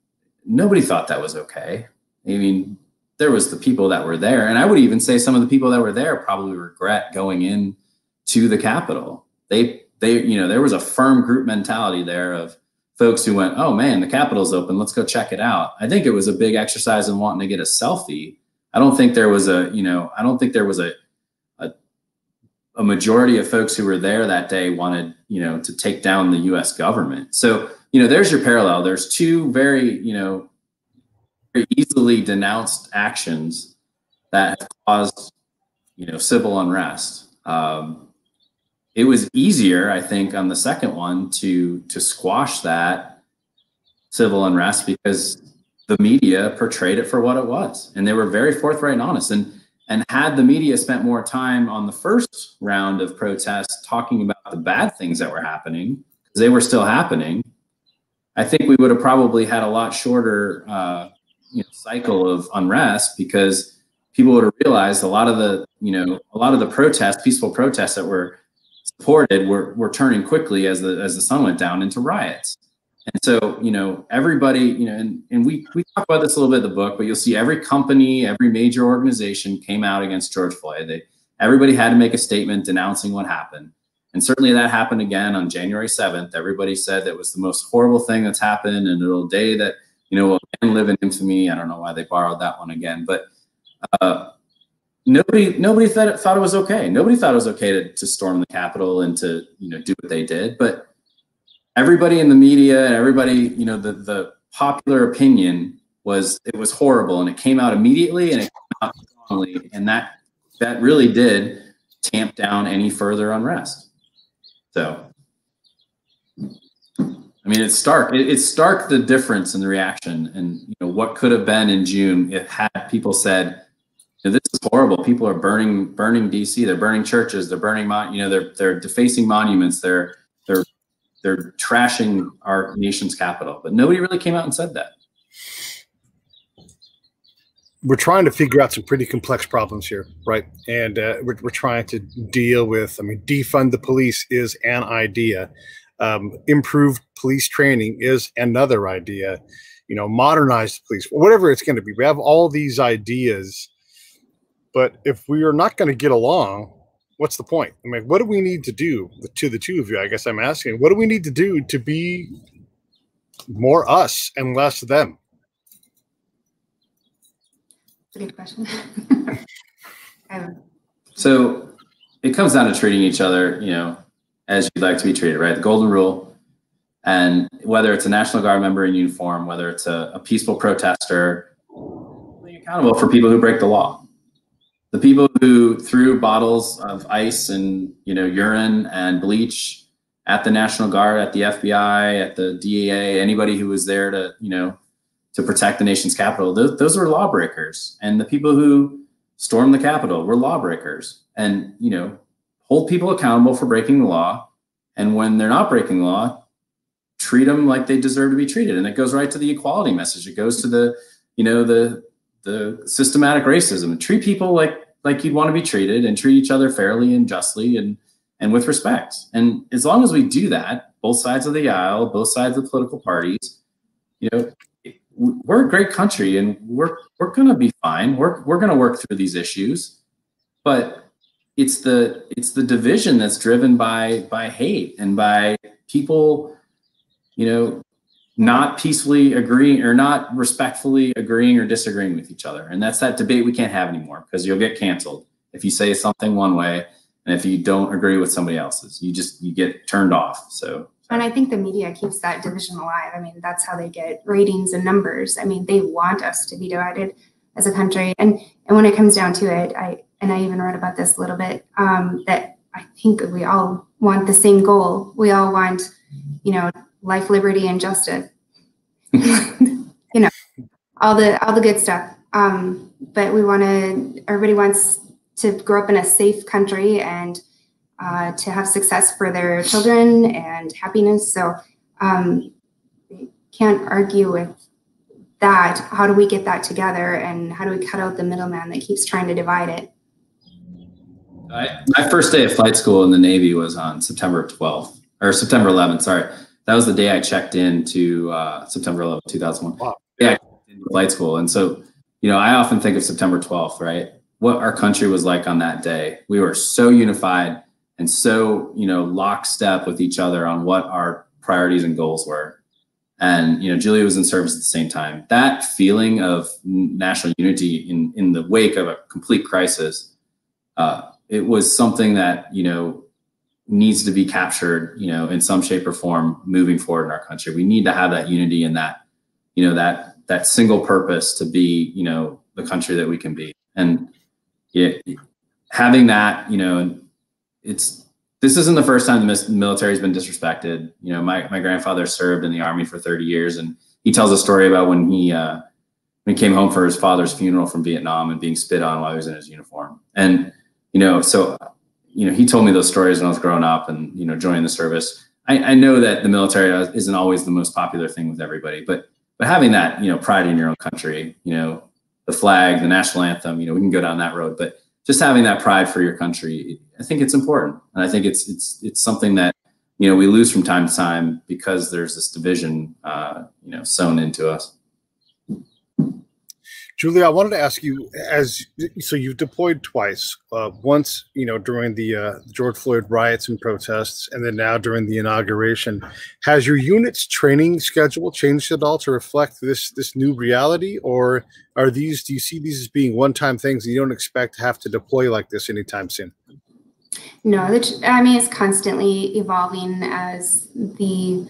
A: nobody thought that was okay. I mean, there was the people that were there. And I would even say some of the people that were there probably regret going in to the Capitol. You know, there was a firm group mentality there of folks who went, oh man, the Capitol's open, let's go check it out. I think it was a big exercise in wanting to get a selfie. I don't think there was a majority of folks who were there that day wanted, you know, to take down the US government. So, you know, there's your parallel. There's two very, you know, very easily denounced actions that have caused, civil unrest. It was easier, I think, on the second one to squash that civil unrest because the media portrayed it for what it was, and they were very forthright and honest. And had the media spent more time on the first round of protests talking about the bad things that were happening, because they were still happening, I think we would have probably had a lot shorter cycle of unrest, because people would have realized a lot of the protests, peaceful protests that were supported were turning quickly as the sun went down into riots. And so, everybody, and we talk about this a little bit in the book, but you'll see every company, every major organization came out against George Floyd. Everybody had to make a statement denouncing what happened. And certainly that happened again on January 7th. Everybody said that was the most horrible thing that's happened, and it'll day that, will again live in infamy. I don't know why they borrowed that one again, but nobody thought it was okay. Nobody thought it was okay to storm the Capitol and to, do what they did. But everybody in the media and everybody, the popular opinion was it was horrible, and it came out immediately and it came out strongly, and that really did tamp down any further unrest. So, I mean, it's stark. It's stark, the difference in the reaction, and what could have been in June if had people said, this is horrible. People are burning DC. They're burning churches. They're burning, they're defacing monuments. They're trashing our nation's capital. But nobody really came out and said that.
C: We're trying to figure out some pretty complex problems here, right? And we're trying to deal with, defund the police is an idea. Improved police training is another idea. Modernize the police, whatever it's going to be. We have all these ideas, but if we are not going to get along, what's the point? What do we need to do? To the two of you, I guess I'm asking, what do we need to do to be more us and less them?
B: Good question.
A: So it comes down to treating each other, as you'd like to be treated, right? The golden rule. And whether it's a National Guard member in uniform, whether it's a peaceful protester, being accountable for people who break the law. The people who threw bottles of ice and, urine and bleach at the National Guard, at the FBI, at the DEA, anybody who was there to protect the nation's capital, those were lawbreakers. And the people who stormed the Capitol were lawbreakers. And, hold people accountable for breaking the law. And when they're not breaking the law, treat them like they deserve to be treated. And it goes right to the equality message. It goes to the systematic racism. And treat people like you'd want to be treated, and treat each other fairly and justly and with respect. And as long as we do that, both sides of the aisle, both sides of the political parties, we're a great country, and we're going to be fine. We're going to work through these issues, but it's the division that's driven by hate and by people, not peacefully agreeing or not respectfully agreeing or disagreeing with each other. And that's that debate we can't have anymore, because you'll get canceled if you say something one way, and if you don't agree with somebody else's, you get turned off. So.
B: And I think the media keeps that division alive. That's how they get ratings and numbers. They want us to be divided as a country. And when it comes down to it, I even wrote about this a little bit, that I think we all want the same goal. We all want, life, liberty, and justice. all the good stuff. But everybody wants to grow up in a safe country and to have success for their children and happiness. So we can't argue with that. How do we get that together, and how do we cut out the middleman that keeps trying to divide it?
A: My first day of flight school in the Navy was on September 12th, or September 11th, sorry. That was the day I checked into September 11th, 2001. Wow. Yeah, I checked into flight school. And so, I often think of September 12th, right? What our country was like on that day. We were so unified and so, lockstep with each other on what our priorities and goals were. And, Julia was in service at the same time. That feeling of national unity in the wake of a complete crisis, it was something that, needs to be captured, in some shape or form moving forward in our country. We need to have that unity and that, that single purpose to be, the country that we can be. And yeah, having that, this isn't the first time the military has been disrespected. My grandfather served in the Army for 30 years, and he tells a story about when he came home for his father's funeral from Vietnam and being spit on while he was in his uniform. And, he told me those stories when I was growing up and, joining the service. I know that the military isn't always the most popular thing with everybody, but having that, pride in your own country, the flag, the national anthem, we can go down that road, but just having that pride for your country, I think it's important. And I think it's something that, we lose from time to time because there's this division, sewn into us.
C: Julia, I wanted to ask you, so you've deployed twice, once, during the George Floyd riots and protests, and then now during the inauguration. Has your unit's training schedule changed at all to reflect this new reality, or do you see these as being one-time things and you don't expect to have to deploy like this anytime soon?
B: No, it's constantly evolving as the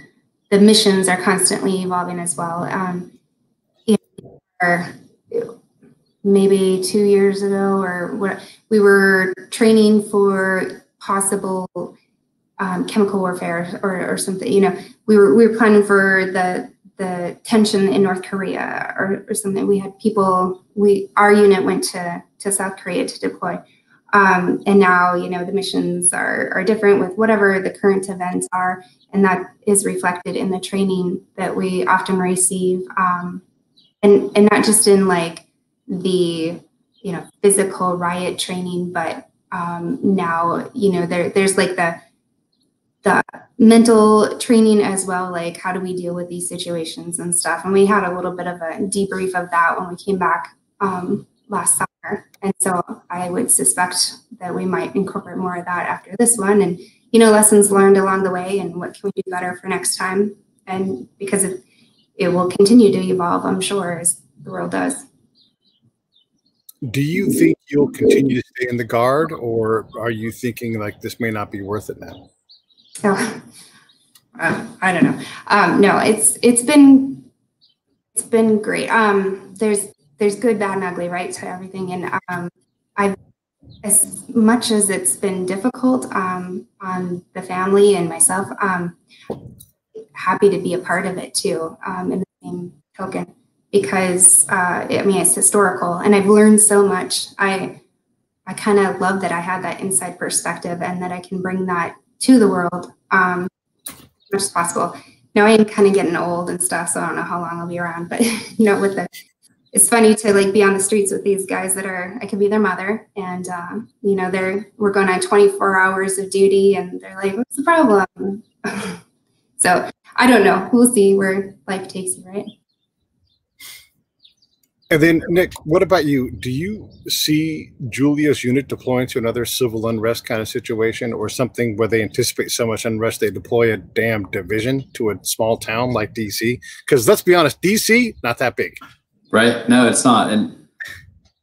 B: missions are constantly evolving as well. Maybe 2 years ago, or what, we were training for possible chemical warfare or something. We were planning for the tension in North Korea or something. We had people. Our unit went to South Korea to deploy, and now the missions are different with whatever the current events are, and that is reflected in the training that we often receive. And not just in like the physical riot training, but now there's like the mental training as well, like how do we deal with these situations and stuff. And we had a little bit of a debrief of that when we came back last summer, and so I would suspect that we might incorporate more of that after this one, and lessons learned along the way, and what can we do better for next time, and because it will continue to evolve, I'm sure, as the world does.
C: Do you think you'll continue to stay in the Guard, or are you thinking like this may not be worth it now?
B: So, I don't know. No, it's been great. There's good, bad, and ugly, right, to everything, and I've, as much as it's been difficult on the family and myself, happy to be a part of it too, in the same token, because it's historical, and I've learned so much. I kind of love that I had that inside perspective and that I can bring that to the world as much as possible. Now I am kind of getting old and stuff, so I don't know how long I'll be around, but it's funny to like be on the streets with these guys that I could be their mother, and we're going on 24 hours of duty, and they're like, what's the problem? So I don't know. We'll see where life takes you, right?
C: And then, Nick, what about you? Do you see Julia's unit deploying to another civil unrest kind of situation, or something where they anticipate so much unrest they deploy a damn division to a small town like DC? Because let's be honest, DC, not that big.
A: Right? No, it's not. And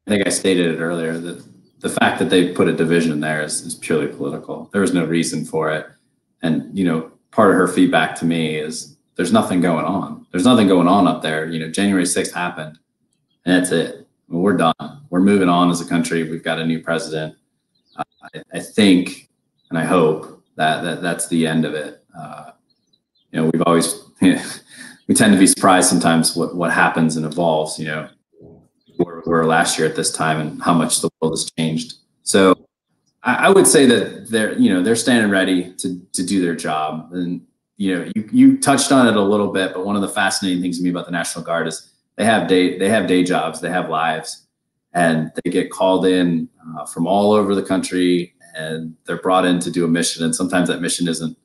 A: I think I stated it earlier, that the fact that they put a division there is purely political. There was no reason for it. And, part of her feedback to me is there's nothing going on. There's nothing going on up there. January 6th happened, and that's it. We're done. We're moving on as a country. We've got a new president. I think, and I hope that's the end of it. We've always, we tend to be surprised sometimes what happens and evolves. We're last year at this time and how much the world has changed. So I would say that they're standing ready to do their job. And, you touched on it a little bit, but one of the fascinating things to me about the National Guard is they have day jobs, they have lives, and they get called in from all over the country, and they're brought in to do a mission. And sometimes that mission isn't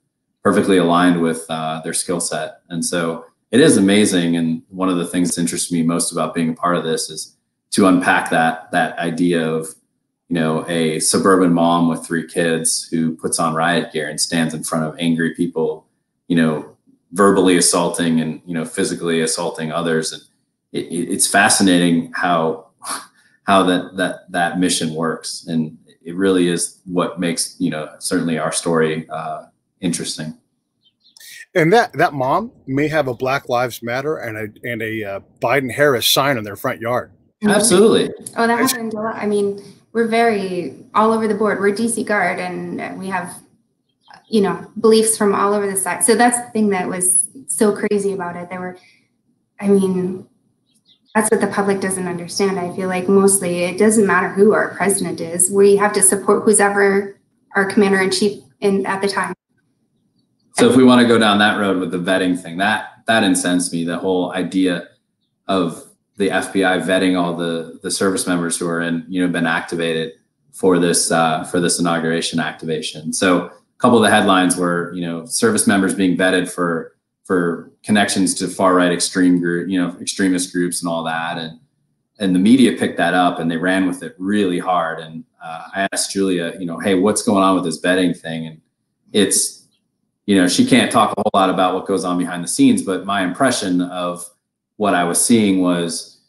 A: perfectly aligned with their skill set. And so it is amazing. And one of the things that interests me most about being a part of this is to unpack that idea of, a suburban mom with 3 kids who puts on riot gear and stands in front of angry people, verbally assaulting and, physically assaulting others. And it's fascinating how that mission works. And it really is what makes, certainly our story interesting.
C: And that mom may have a Black Lives Matter and a Biden Harris sign on their front yard.
A: Absolutely.
B: Oh, that happened a lot. I mean, we're very all over the board. We're DC Guard, and we have, you know, beliefs from all over the side. So that's the thing that was so crazy about it. I mean, that's what the public doesn't understand. I feel like mostly it doesn't matter who our president is. We have to support who's ever our commander in chief at the time.
A: So if we want to go down that road with the vetting thing, that incensed me. The whole idea of the FBI vetting all the service members who are been activated for this inauguration activation. So a couple of the headlines were, service members being vetted for connections to far right extremist groups and all that, and the media picked that up and they ran with it really hard. And I asked Julia, hey, what's going on with this vetting thing? And it's, she can't talk a whole lot about what goes on behind the scenes, but my impression of what I was seeing was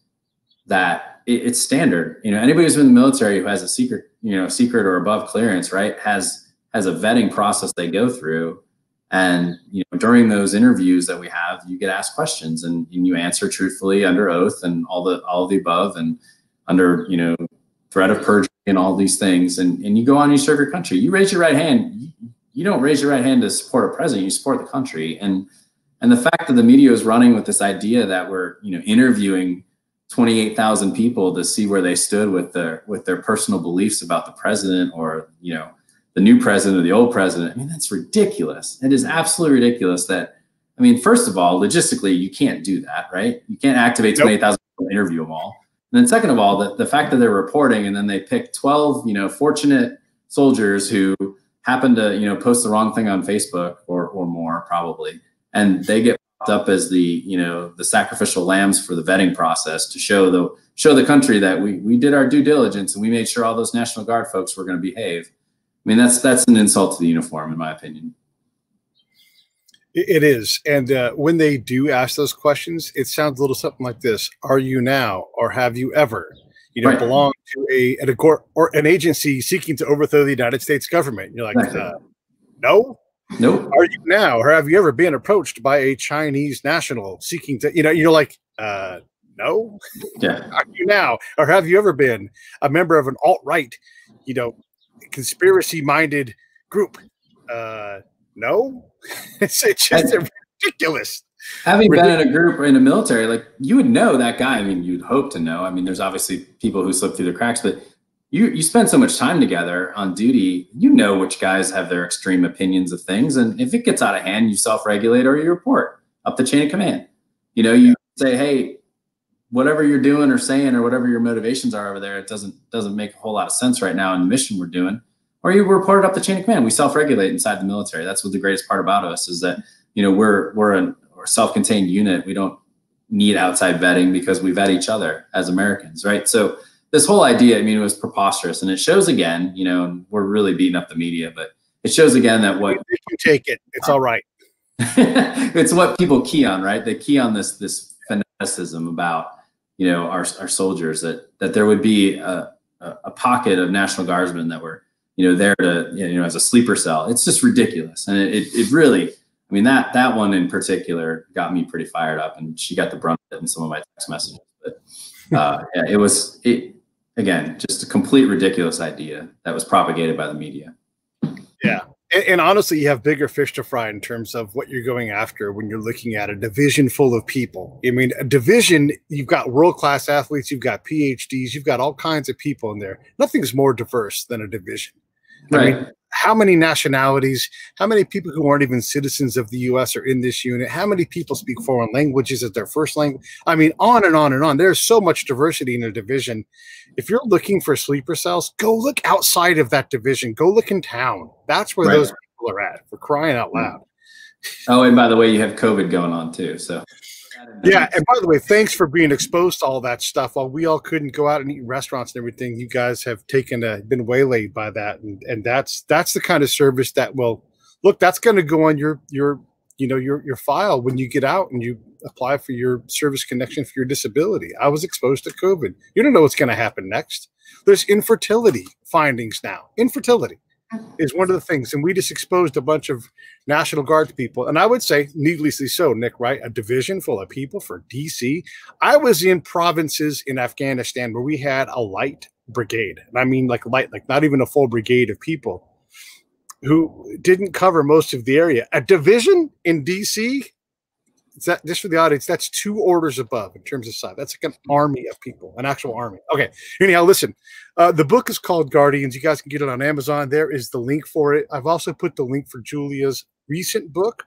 A: that it's standard. Anybody who's been in the military who has a secret or above clearance, right, has a vetting process they go through. And during those interviews that we have, you get asked questions and you answer truthfully under oath and all of the above, and under threat of perjury and all these things. And you go on and you serve your country. You raise your right hand. You don't raise your right hand to support a president. You support the country. And the fact that the media is running with this idea that we're interviewing 28,000 people to see where they stood with their personal beliefs about the president, or the new president or the old president. I mean, that's ridiculous. It is absolutely ridiculous that, first of all, logistically, you can't do that, right? You can't activate 28,000 people and interview them all. And then second of all, the fact that they're reporting and then they pick 12, fortunate soldiers who happen to, post the wrong thing on Facebook or more probably. And they get popped up as the sacrificial lambs for the vetting process to show the country that we did our due diligence and we made sure all those National Guard folks were going to behave. That's an insult to the uniform, in my opinion. It
C: is. And when they do ask those questions, it sounds a little something like this. Are you now, or have you ever, right, belonged to an agency seeking to overthrow the United States government? You're like, no.
A: Nope.
C: Are you now, or have you ever been approached by a Chinese national seeking to, you're like, no.
A: Yeah.
C: Are you now, or have you ever been a member of an alt-right, conspiracy-minded group? No. It's just ridiculous.
A: Having been in a group or in the military, like, you would know that guy. You'd hope to know. There's obviously people who slip through the cracks, but you spend so much time together on duty, which guys have their extreme opinions of things. And if it gets out of hand, you self-regulate or you report up the chain of command. You say, hey, whatever you're doing or saying or whatever your motivations are over there, it doesn't make a whole lot of sense right now in the mission we're doing. Or you report it up the chain of command. We self-regulate inside the military. That's what the greatest part about us is that, we're a self-contained unit. We don't need outside vetting because we vet each other as Americans, right? So this whole idea, it was preposterous. And it shows again, and we're really beating up the media, but it shows again that what
C: you can take it, it's all right.
A: It's what people key on, right? They key on this fanaticism about, our soldiers, that there would be a pocket of National Guardsmen that were, there to, as a sleeper cell. It's just ridiculous. And it really, that one in particular got me pretty fired up, and she got the brunt of it in some of my text messages. But yeah, it was, again, just a complete ridiculous idea that was propagated by the media.
C: Yeah. And honestly, you have bigger fish to fry in terms of what you're going after when you're looking at a division full of people. A division, you've got world-class athletes, you've got PhDs, you've got all kinds of people in there. Nothing's more diverse than a division.
A: Right.
C: How many nationalities, how many people who aren't even citizens of the U.S. are in this unit? How many people speak foreign languages as their first language? On and on and on. There's so much diversity in a division. If you're looking for sleeper cells, go look outside of that division. Go look in town. That's where those people are at, for crying out loud.
A: Oh, and by the way, you have COVID going on too. So
C: yeah, and by the way, thanks for being exposed to all that stuff. While we all couldn't go out and eat in restaurants and everything, you guys have been waylaid by that, and that's the kind of service that will look. That's going to go on your file when you get out and you apply for your service connection for your disability. I was exposed to COVID. You don't know what's going to happen next. There's infertility findings now. Infertility is one of the things. And we just exposed a bunch of National Guard people. And I would say, needlessly so, Nick, right? A division full of people for DC. I was in provinces in Afghanistan where we had a light brigade. And I mean like light, like not even a full brigade of people who didn't cover most of the area. A division in DC, is that, just for the audience, that's 2 orders above in terms of size. That's like an army of people, an actual army. Okay. Anyhow, listen, the book is called Guardians. You guys can get it on Amazon. There is the link for it. I've also put the link for Julia's recent book,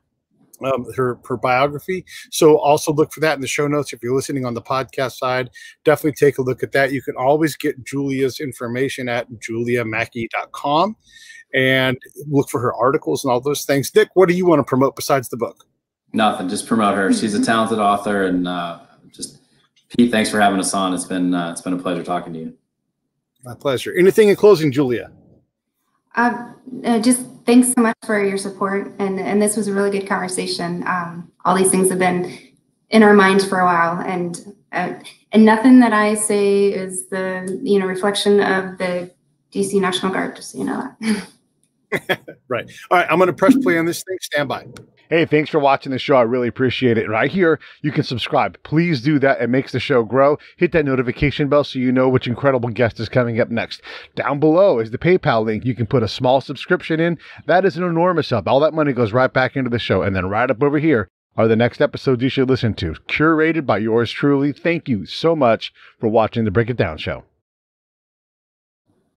C: her biography. So also look for that in the show notes. If you're listening on the podcast side, definitely take a look at that. You can always get Julia's information at juliamaki.com and look for her articles and all those things. Nick, what do you want to promote besides the book?
A: Nothing, just promote her. She's a talented author, and just Pete, thanks for having us on. It's been a pleasure talking to you.
C: My pleasure. Anything in closing, Julia?
B: Just thanks so much for your support, and this was a really good conversation. All these things have been in our minds for a while, and nothing that I say is the reflection of the DC National Guard. Just so you know that.
C: Right. All right. I'm going to press play on this thing. Stand by. Hey, thanks for watching the show. I really appreciate it. Right here, you can subscribe. Please do that. It makes the show grow. Hit that notification bell so you know which incredible guest is coming up next. Down below is the PayPal link. You can put a small subscription in. That is an enormous help. All that money goes right back into the show. And then right up over here are the next episodes you should listen to, curated by yours truly. Thank you so much for watching the Break It Down Show.